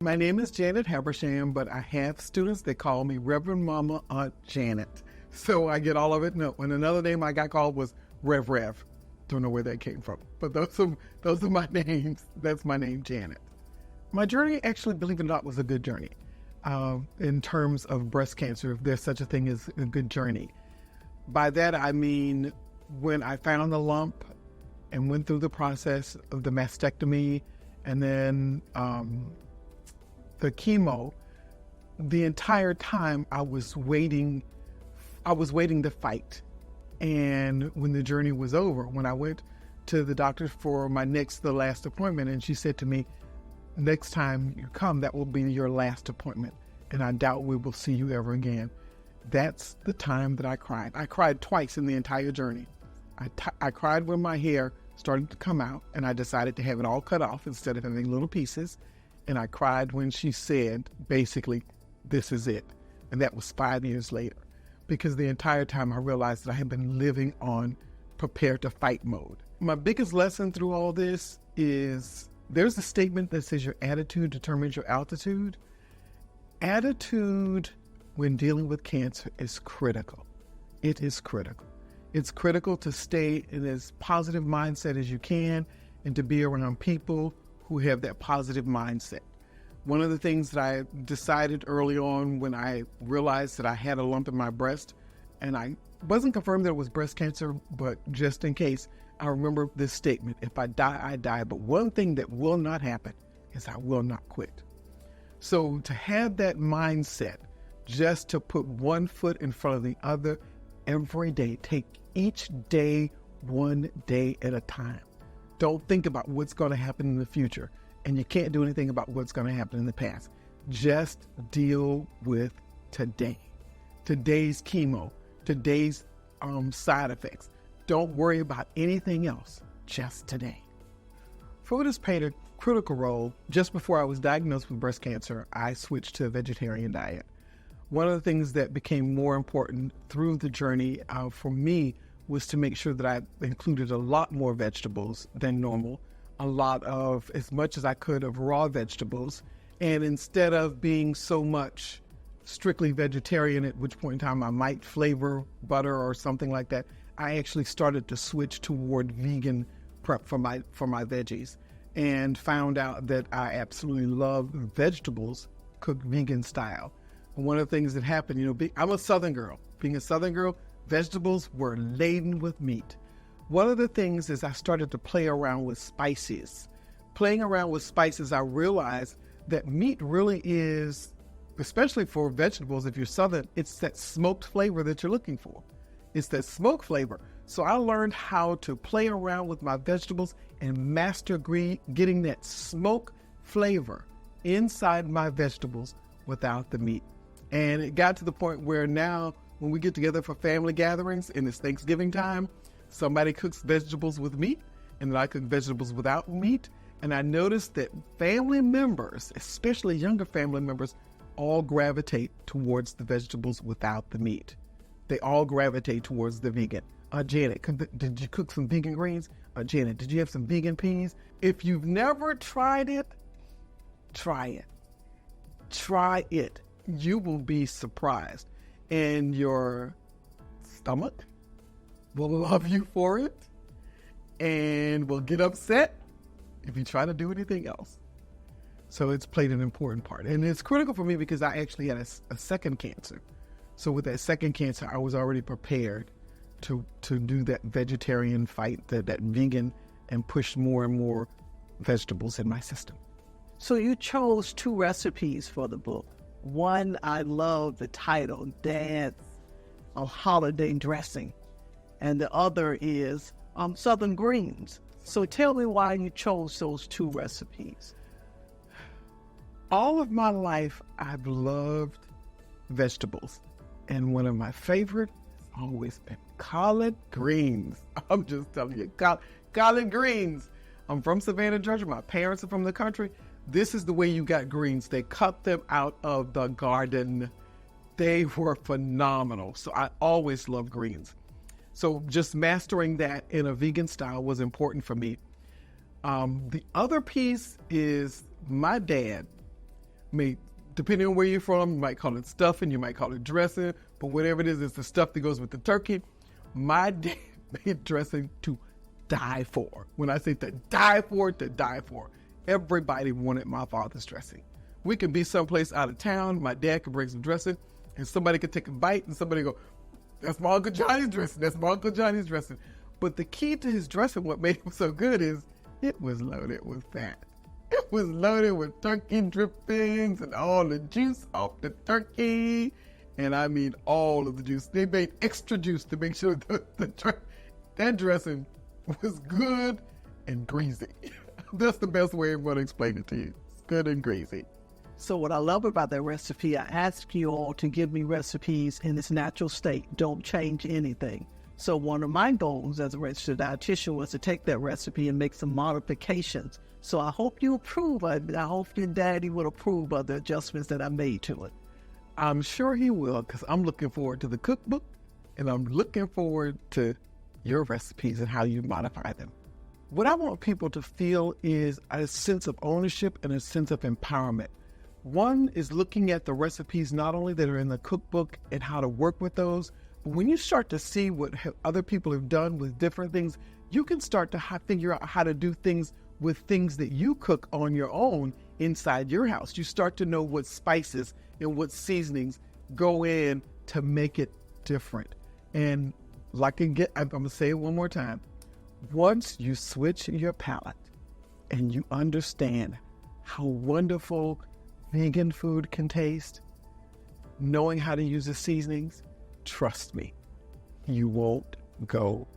My name is Janet Habersham, but I have students that call me Reverend Mama Aunt Janet. So I get all of it. No, and another name I got called was Rev. Don't know where that came from, but those are my names. That's my name, Janet. My journey, actually, believe it or not, was a good journey. In terms of breast cancer, if there's such a thing as a good journey. By that, I mean, when I found the lump and went through the process of the mastectomy and then the chemo, the entire time I was waiting to fight. And when the journey was over, when I went to the doctor for the last appointment, and she said to me, next time you come, that will be your last appointment, and I doubt we will see you ever again. That's the time that I cried. I cried twice in the entire journey. I cried when my hair started to come out, and I decided to have it all cut off instead of having little pieces. And I cried when she said, basically, this is it. And that was 5 years later, because the entire time I realized that I had been living on prepare to fight mode. My biggest lesson through all this is there's a statement that says your attitude determines your altitude. Attitude when dealing with cancer is critical. It is critical. It's critical to stay in as positive mindset as you can and to be around people who have that positive mindset. One of the things that I decided early on when I realized that I had a lump in my breast, and I wasn't confirmed that it was breast cancer, but just in case, I remember this statement: if I die, I die. But one thing that will not happen is I will not quit. So to have that mindset, just to put one foot in front of the other every day, take each day one day at a time. Don't think about what's going to happen in the future, and you can't do anything about what's going to happen in the past. Just deal with today. Today's chemo, today's side effects. Don't worry about anything else, just today. Food has played a critical role. Just before I was diagnosed with breast cancer, I switched to a vegetarian diet. One of the things that became more important through the journey for me was to make sure that I included a lot more vegetables than normal, a lot of, as much as I could, of raw vegetables. And instead of being so much strictly vegetarian, at which point in time I might flavor butter or something like that, I actually started to switch toward vegan prep for my veggies, and found out that I absolutely love vegetables cooked vegan style. And one of the things that happened, I'm a Southern girl. Being a Southern girl, vegetables were laden with meat. One of the things is I started to play around with spices. Playing around with spices, I realized that meat really is, especially for vegetables, if you're Southern, it's that smoked flavor that you're looking for. It's that smoke flavor. So I learned how to play around with my vegetables and master getting that smoke flavor inside my vegetables without the meat. And it got to the point where now when we get together for family gatherings and it's Thanksgiving time, somebody cooks vegetables with meat and then I cook vegetables without meat. And I noticed that family members, especially younger family members, all gravitate towards the vegetables without the meat. They all gravitate towards the vegan. Janet, did you cook some vegan greens? Janet, did you have some vegan peas? If you've never tried it, try it. Try it. You will be surprised. And your stomach will love you for it and will get upset if you try to do anything else. So it's played an important part. And it's critical for me because I actually had a second cancer. So with that second cancer, I was already prepared to do that vegetarian fight, that vegan, and push more and more vegetables in my system. So you chose 2 recipes for the book. One, I love the title, Dad's Holiday Dressing. And the other is Southern Greens. So tell me why you chose those 2 recipes. All of my life, I've loved vegetables. And one of my favorite has always been collard greens. I'm just telling you, collard greens. I'm from Savannah, Georgia. My parents are from the country. This is the way you got greens. They cut them out of the garden. They were phenomenal. So I always loved greens. So just mastering that in a vegan style was important for me. The other piece is my dad Depending on where you're from, you might call it stuffing, you might call it dressing, but whatever it is, it's the stuff that goes with the turkey. My dad made dressing to die for. When I say to die for, to die for. Everybody wanted my father's dressing. We could be someplace out of town, my dad could bring some dressing, and somebody could take a bite, and somebody go, that's my Uncle Johnny's dressing, that's my Uncle Johnny's dressing. But the key to his dressing, what made him so good is, it was loaded with fat. It was loaded with turkey drippings and all the juice off the turkey. And I mean all of the juice. They made extra juice to make sure that dressing was good and greasy. That's the best way I'm going to explain it to you. It's good and greasy. So what I love about that recipe, I ask you all to give me recipes in its natural state. Don't change anything. So one of my goals as a registered dietitian was to take that recipe and make some modifications. So I hope you approve of it. I hope your daddy will approve of the adjustments that I made to it. I'm sure he will, because I'm looking forward to the cookbook, and I'm looking forward to your recipes and how you modify them. What I want people to feel is a sense of ownership and a sense of empowerment. One is looking at the recipes not only that are in the cookbook and how to work with those, but when you start to see what other people have done with different things, you can start to figure out how to do things with things that you cook on your own inside your house. You start to know what spices and what seasonings go in to make it different. And I'm going to say it one more time. Once you switch your palate and you understand how wonderful vegan food can taste, knowing how to use the seasonings, trust me, you won't go